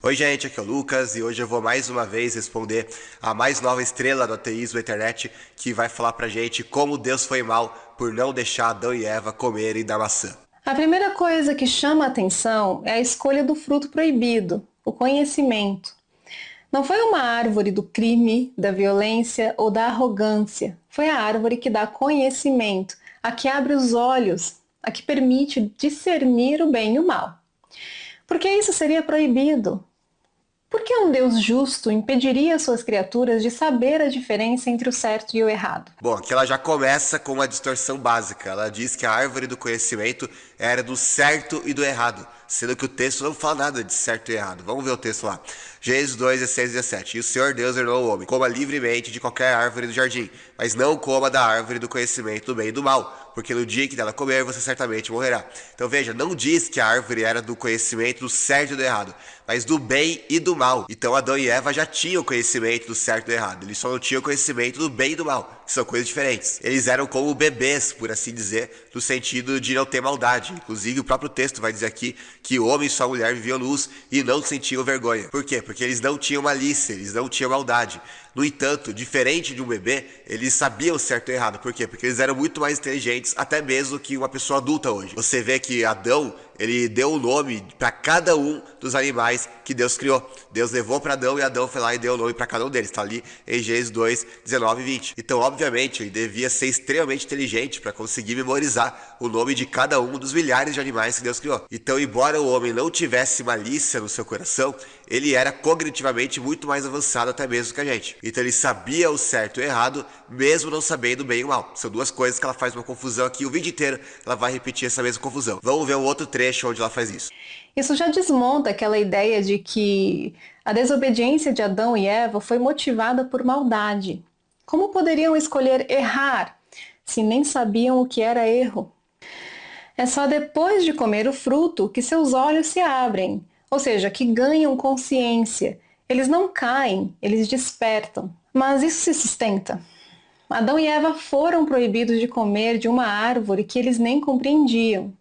Oi gente, aqui é o Lucas e hoje eu vou mais uma vez responder a mais nova estrela do ateísmo da internet que vai falar pra gente como Deus foi mal por não deixar Adão e Eva comerem da maçã. A primeira coisa que chama a atenção é a escolha do fruto proibido, o conhecimento. Não foi uma árvore do crime, da violência ou da arrogância. Foi a árvore que dá conhecimento, a que abre os olhos, a que permite discernir o bem e o mal. Por que isso seria proibido? Por que um Deus justo impediria suas criaturas de saber a diferença entre o certo e o errado? Bom, aqui ela já começa com uma distorção básica. Ela diz que a árvore do conhecimento era do certo e do errado, sendo que o texto não fala nada de certo e errado. Vamos ver o texto lá. Gênesis 2, 16 e 17. E o Senhor Deus ordenou ao homem: coma livremente de qualquer árvore do jardim, mas não coma da árvore do conhecimento do bem e do mal, porque no dia que dela comer você certamente morrerá. Então veja, não diz que a árvore era do conhecimento do certo e do errado, mas do bem e do mal. Então Adão e Eva já tinham conhecimento do certo e do errado, eles só não tinham conhecimento do bem e do mal, que são coisas diferentes. Eles eram como bebês, por assim dizer, no sentido de não ter maldade. Inclusive o próprio texto vai dizer aqui que o homem e sua mulher viviam nus e não sentiam vergonha. Por quê? Porque eles não tinham malícia, eles não tinham maldade. No entanto, diferente de um bebê, eles sabiam certo e errado. Por quê? Porque eles eram muito mais inteligentes, até mesmo que uma pessoa adulta hoje. Você vê que Adão, ele deu um nome para cada um dos animais que Deus criou. Deus levou para Adão e Adão foi lá e deu o nome para cada um deles. Está ali em Gênesis 2, 19 e 20. Então, obviamente, ele devia ser extremamente inteligente para conseguir memorizar o nome de cada um dos milhares de animais que Deus criou. Então, embora o homem não tivesse malícia no seu coração, ele era cognitivamente muito mais avançado até mesmo que a gente. Então ele sabia o certo e o errado, mesmo não sabendo o bem e o mal. São duas coisas que ela faz uma confusão aqui, o vídeo inteiro ela vai repetir essa mesma confusão. Vamos ver um outro trecho onde ela faz isso. Isso já desmonta aquela ideia de que a desobediência de Adão e Eva foi motivada por maldade. Como poderiam escolher errar se nem sabiam o que era erro? É só depois de comer o fruto que seus olhos se abrem, ou seja, que ganham consciência. Eles não caem, eles despertam. Mas isso se sustenta. Adão e Eva foram proibidos de comer de uma árvore que eles nem compreendiam.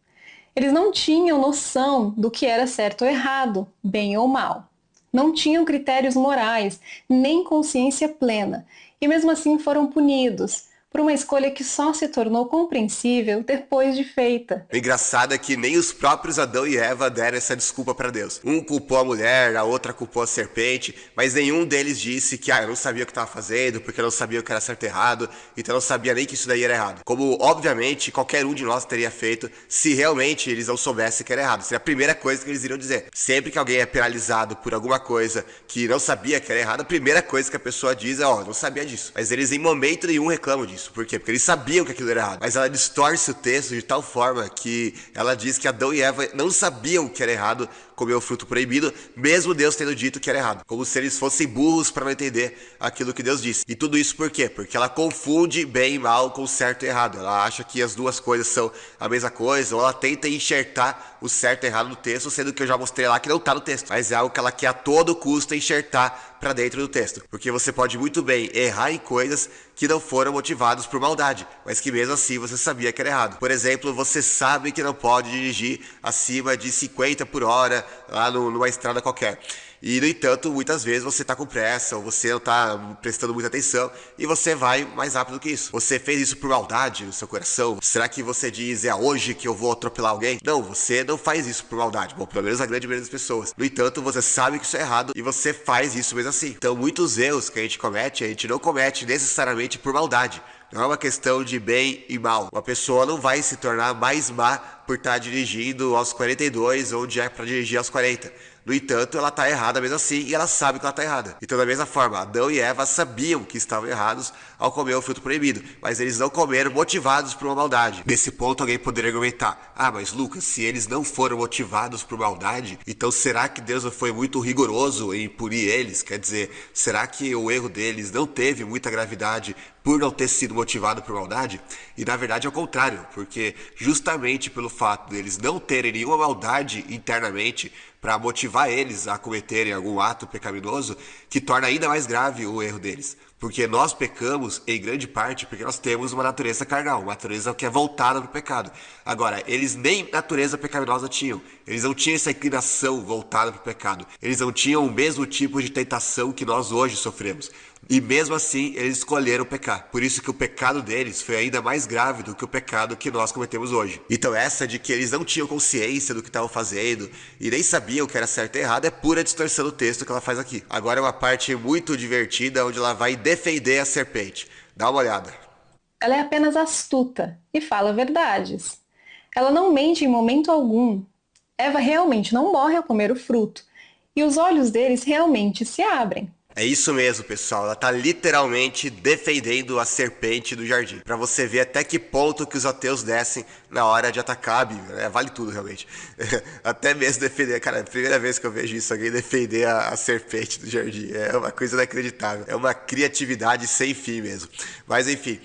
Eles não tinham noção do que era certo ou errado, bem ou mal. Não tinham critérios morais, nem consciência plena, e mesmo assim foram punidos por uma escolha que só se tornou compreensível depois de feita. O engraçado é que nem os próprios Adão e Eva deram essa desculpa para Deus. Um culpou a mulher, a outra culpou a serpente, mas nenhum deles disse que eu não sabia o que estava fazendo, porque eu não sabia o que era certo e errado, então eu não sabia nem que isso daí era errado. Como, obviamente, qualquer um de nós teria feito se realmente eles não soubessem que era errado. Seria a primeira coisa que eles iriam dizer. Sempre que alguém é penalizado por alguma coisa que não sabia que era errado, a primeira coisa que a pessoa diz é, não sabia disso. Mas eles em momento nenhum reclamam disso. Por quê? Porque eles sabiam que aquilo era errado. Mas ela distorce o texto de tal forma que ela diz que Adão e Eva não sabiam que era errado comer o fruto proibido, mesmo Deus tendo dito que era errado. Como se eles fossem burros para não entender aquilo que Deus disse. E tudo isso por quê? Porque ela confunde bem e mal com certo e errado. Ela acha que as duas coisas são a mesma coisa, ou ela tenta enxertar o certo e errado no texto, sendo que eu já mostrei lá que não tá no texto. Mas é algo que ela quer a todo custo enxertar para dentro do texto. Porque você pode muito bem errar em coisas que não foram motivados por maldade, mas que mesmo assim você sabia que era errado. Por exemplo, você sabe que não pode dirigir acima de 50 por hora lá numa estrada qualquer. E, no entanto, muitas vezes você está com pressa ou você não está prestando muita atenção e você vai mais rápido que isso. Você fez isso por maldade no seu coração? Será que você diz, é hoje que eu vou atropelar alguém? Não, você não faz isso por maldade. Bom, pelo menos a grande maioria das pessoas. No entanto, você sabe que isso é errado e você faz isso mesmo assim. Então, muitos erros que a gente não comete necessariamente por maldade. Não é uma questão de bem e mal. Uma pessoa não vai se tornar mais má por estar dirigindo aos 42 onde é para dirigir aos 40. No entanto, ela está errada mesmo assim e ela sabe que ela está errada. Então, da mesma forma, Adão e Eva sabiam que estavam errados ao comer o fruto proibido, mas eles não comeram motivados por uma maldade. Nesse ponto, alguém poderia argumentar, mas Lucas, se eles não foram motivados por maldade, então será que Deus não foi muito rigoroso em punir eles? Quer dizer, será que o erro deles não teve muita gravidade por não ter sido motivado por maldade, e na verdade é o contrário, porque justamente pelo fato deles não terem nenhuma maldade internamente para motivar eles a cometerem algum ato pecaminoso, que torna ainda mais grave o erro deles. Porque nós pecamos em grande parte porque nós temos uma natureza carnal, uma natureza que é voltada para o pecado. Agora, eles nem natureza pecaminosa tinham. Eles não tinham essa inclinação voltada para o pecado. Eles não tinham o mesmo tipo de tentação que nós hoje sofremos. E mesmo assim, eles escolheram pecar. Por isso que o pecado deles foi ainda mais grave do que o pecado que nós cometemos hoje. Então essa de que eles não tinham consciência do que estavam fazendo e nem sabiam o que era certo e errado é pura distorção do texto que ela faz aqui. Agora é uma parte muito divertida onde ela vai defender a serpente. Dá uma olhada. Ela é apenas astuta e fala verdades. Ela não mente em momento algum. Eva realmente não morre ao comer o fruto. E os olhos deles realmente se abrem. É isso mesmo, pessoal. Ela tá literalmente defendendo a serpente do jardim. Pra você ver até que ponto que os ateus descem na hora de atacar a Bíblia, né? Vale tudo, realmente. Até mesmo defender. Cara, é a primeira vez que eu vejo isso, alguém defender a serpente do jardim. É uma coisa inacreditável. É uma criatividade sem fim mesmo. Mas enfim,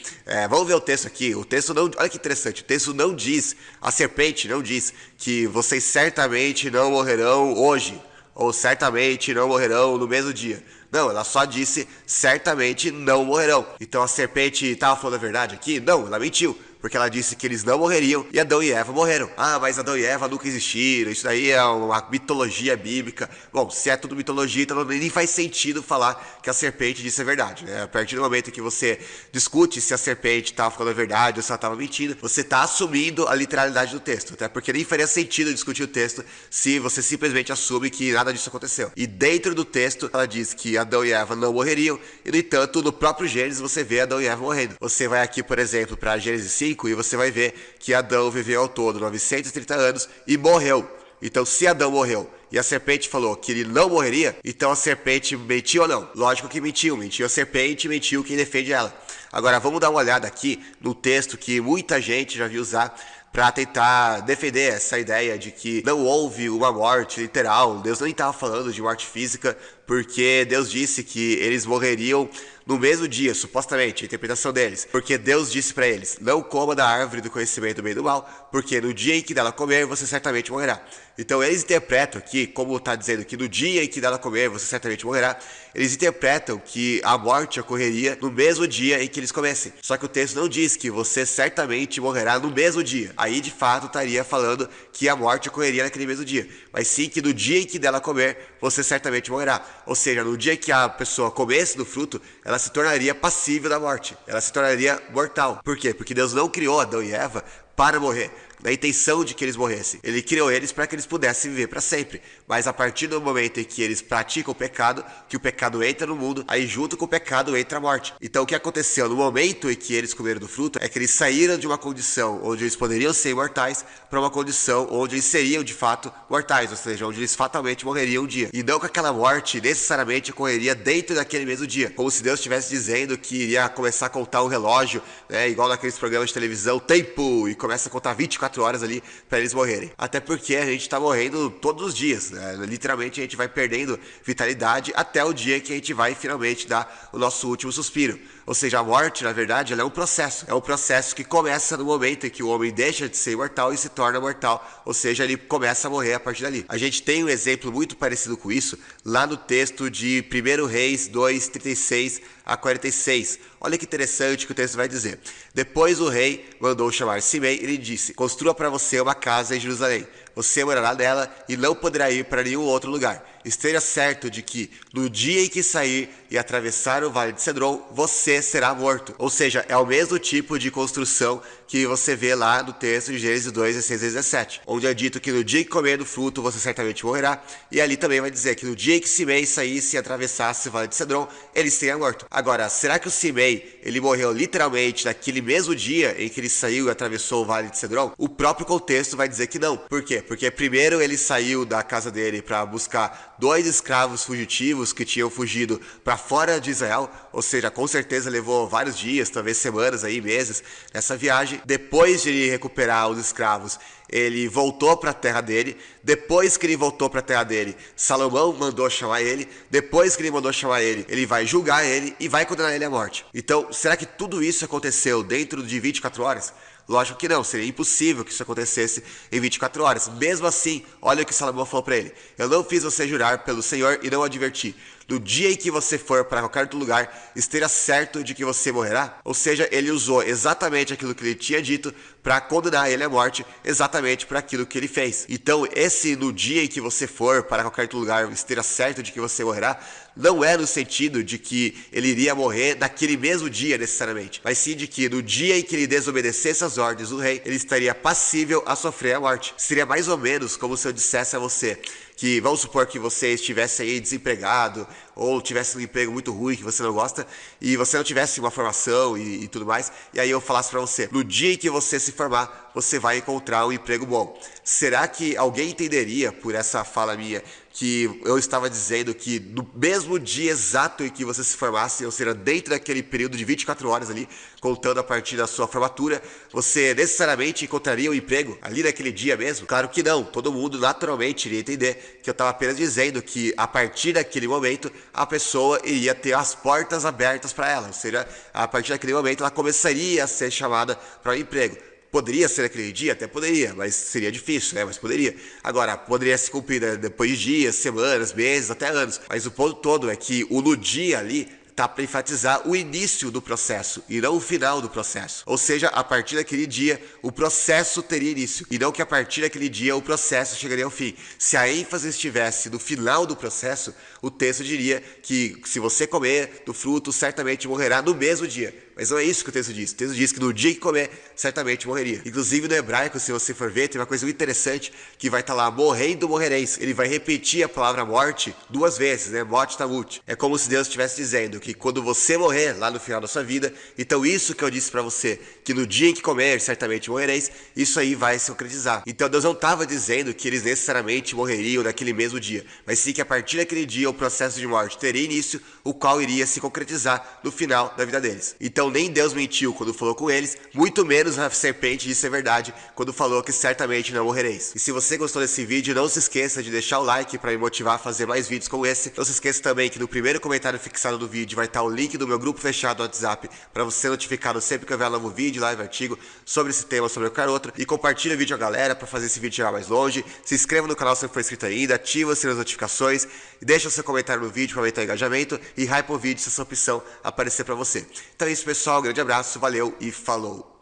vamos ver o texto aqui. O texto não... Olha que interessante. O texto não diz, a serpente não diz que vocês certamente não morrerão hoje. Ou certamente não morrerão no mesmo dia. Não, ela só disse certamente não morrerão. Então a serpente estava falando a verdade aqui? Não, ela mentiu. Porque ela disse que eles não morreriam e Adão e Eva morreram. Ah, mas Adão e Eva nunca existiram, isso daí é uma mitologia bíblica. Bom, se é tudo mitologia, então nem faz sentido falar que a serpente disse a verdade, né? A partir do momento que você discute se a serpente estava falando a verdade ou se ela estava mentindo, você está assumindo a literalidade do texto. Até porque nem faria sentido discutir o texto se você simplesmente assume que nada disso aconteceu. E dentro do texto, ela diz que Adão e Eva não morreriam, e no entanto, no próprio Gênesis você vê Adão e Eva morrendo. Você vai aqui, por exemplo, para Gênesis 5, e você vai ver que Adão viveu ao todo 930 anos e morreu. Então, se Adão morreu e a serpente falou que ele não morreria, então a serpente mentiu ou não? Lógico que mentiu. Mentiu a serpente, mentiu quem defende ela. Agora, vamos dar uma olhada aqui no texto que muita gente já viu usar para tentar defender essa ideia de que não houve uma morte literal. Deus nem estava falando de morte física, porque Deus disse que eles morreriam no mesmo dia, supostamente, a interpretação deles. Porque Deus disse para eles, não coma da árvore do conhecimento do bem e do mal, porque no dia em que dela comer, você certamente morrerá. Então eles interpretam aqui, como está dizendo que no dia em que dela comer, você certamente morrerá, eles interpretam que a morte ocorreria no mesmo dia em que eles comessem. Só que o texto não diz que você certamente morrerá no mesmo dia. Aí, de fato, estaria falando que a morte ocorreria naquele mesmo dia. Mas sim que no dia em que dela comer, você certamente morrerá. Ou seja, no dia que a pessoa comesse do fruto, ela se tornaria passível da morte. Ela se tornaria mortal. Por quê? Porque Deus não criou Adão e Eva para morrer, na intenção de que eles morressem. Ele criou eles para que eles pudessem viver para sempre. Mas a partir do momento em que eles praticam o pecado, que o pecado entra no mundo, aí junto com o pecado entra a morte. Então o que aconteceu no momento em que eles comeram do fruto é que eles saíram de uma condição onde eles poderiam ser imortais para uma condição onde eles seriam de fato mortais, ou seja, onde eles fatalmente morreriam um dia. E não que aquela morte necessariamente ocorreria dentro daquele mesmo dia, como se Deus estivesse dizendo que iria começar a contar um relógio, né, igual naqueles programas de televisão, tempo, e começa a contar 24 horas ali para eles morrerem. Até porque a gente tá morrendo todos os dias, né? Literalmente a gente vai perdendo vitalidade até o dia que a gente vai finalmente dar o nosso último suspiro. Ou seja, a morte, na verdade, ela é um processo. É um processo que começa no momento em que o homem deixa de ser imortal e se torna mortal. Ou seja, ele começa a morrer a partir dali. A gente tem um exemplo muito parecido com isso lá no texto de 1 Reis 2, 36 a 46. Olha que interessante que o texto vai dizer. Depois o rei mandou chamar Simei e lhe disse, construa para você uma casa em Jerusalém. Você morará nela e não poderá ir para nenhum outro lugar. Esteja certo de que no dia em que sair e atravessar o vale de Cedron, você será morto. Ou seja, é o mesmo tipo de construção que você vê lá no texto de Gênesis 2, 16 e 17. Onde é dito que no dia que comer do fruto, você certamente morrerá. E ali também vai dizer que no dia em que Simei saísse e atravessasse o vale de Cedron, ele seria morto. Agora, será que o Simei, ele morreu literalmente naquele mesmo dia em que ele saiu e atravessou o vale de Cedron? O próprio contexto vai dizer que não. Por quê? Porque primeiro ele saiu da casa dele para buscar 2 escravos fugitivos que tinham fugido para fora de Israel, ou seja, com certeza levou vários dias, talvez semanas aí, meses, nessa viagem. Depois de ele recuperar os escravos, ele voltou para a terra dele. Depois que ele voltou para a terra dele, Salomão mandou chamar ele. Depois que ele mandou chamar ele, ele vai julgar ele e vai condenar ele à morte. Então, será que tudo isso aconteceu dentro de 24 horas? Lógico que não, seria impossível que isso acontecesse em 24 horas. Mesmo assim, olha o que Salomão falou para ele: eu não fiz você jurar pelo Senhor e não adverti. No dia em que você for para qualquer outro lugar, esteja certo de que você morrerá. Ou seja, ele usou exatamente aquilo que ele tinha dito para condenar ele à morte, exatamente para aquilo que ele fez. Então, esse no dia em que você for para qualquer outro lugar, esteja certo de que você morrerá, não é no sentido de que ele iria morrer naquele mesmo dia necessariamente, mas sim de que no dia em que ele desobedecesse as ordens do rei, ele estaria passível a sofrer a morte. Seria mais ou menos como se eu dissesse a você que, vamos supor que você estivesse aí desempregado, ou tivesse um emprego muito ruim que você não gosta, e você não tivesse uma formação e tudo mais, e aí eu falasse pra você: no dia em que você se formar, você vai encontrar um emprego bom. Será que alguém entenderia por essa fala minha que eu estava dizendo que no mesmo dia exato em que você se formasse, ou seja, dentro daquele período de 24 horas ali, contando a partir da sua formatura, você necessariamente encontraria um emprego ali naquele dia mesmo? Claro que não, todo mundo naturalmente iria entender que eu estava apenas dizendo que a partir daquele momento a pessoa iria ter as portas abertas para ela, ou seja, a partir daquele momento ela começaria a ser chamada para um emprego. Poderia ser aquele dia? Até poderia, mas seria difícil, né? Mas poderia. Agora, poderia se cumprir depois de dias, semanas, meses, até anos. Mas o ponto todo é que o no dia ali tá para enfatizar o início do processo e não o final do processo. Ou seja, a partir daquele dia, o processo teria início e não que a partir daquele dia o processo chegaria ao fim. Se a ênfase estivesse no final do processo, o texto diria que se você comer do fruto, certamente morrerá no mesmo dia. Mas não é isso que o texto diz. O texto diz que no dia que comer, certamente morreria. Inclusive no hebraico, se você for ver, tem uma coisa muito interessante que vai estar lá: morrendo morrereis. Ele vai repetir a palavra morte 2 vezes, né? Mot tamut. É como se Deus estivesse dizendo que quando você morrer lá no final da sua vida, então isso que eu disse para você, que no dia em que comer, certamente morrereis, isso aí vai se concretizar. Então Deus não estava dizendo que eles necessariamente morreriam naquele mesmo dia, mas sim que a partir daquele dia o processo de morte teria início, o qual iria se concretizar no final da vida deles. Então nem Deus mentiu quando falou com eles, muito menos a serpente disse a verdade quando falou que certamente não morrereis. E se você gostou desse vídeo, não se esqueça de deixar o like para me motivar a fazer mais vídeos como esse. Não se esqueça também que no primeiro comentário fixado do vídeo vai estar o link do meu grupo fechado do WhatsApp para você ser notificado sempre que eu vier um novo vídeo, live, artigo sobre esse tema, sobre qualquer outro. E compartilha o vídeo com a galera para fazer esse vídeo chegar mais longe. Se inscreva no canal se não for inscrito ainda, ativa as notificações e deixa o seu comentário no vídeo para aumentar o engajamento e hype o vídeo se essa opção aparecer para você. Então é isso, pessoal. Um grande abraço, valeu e falou!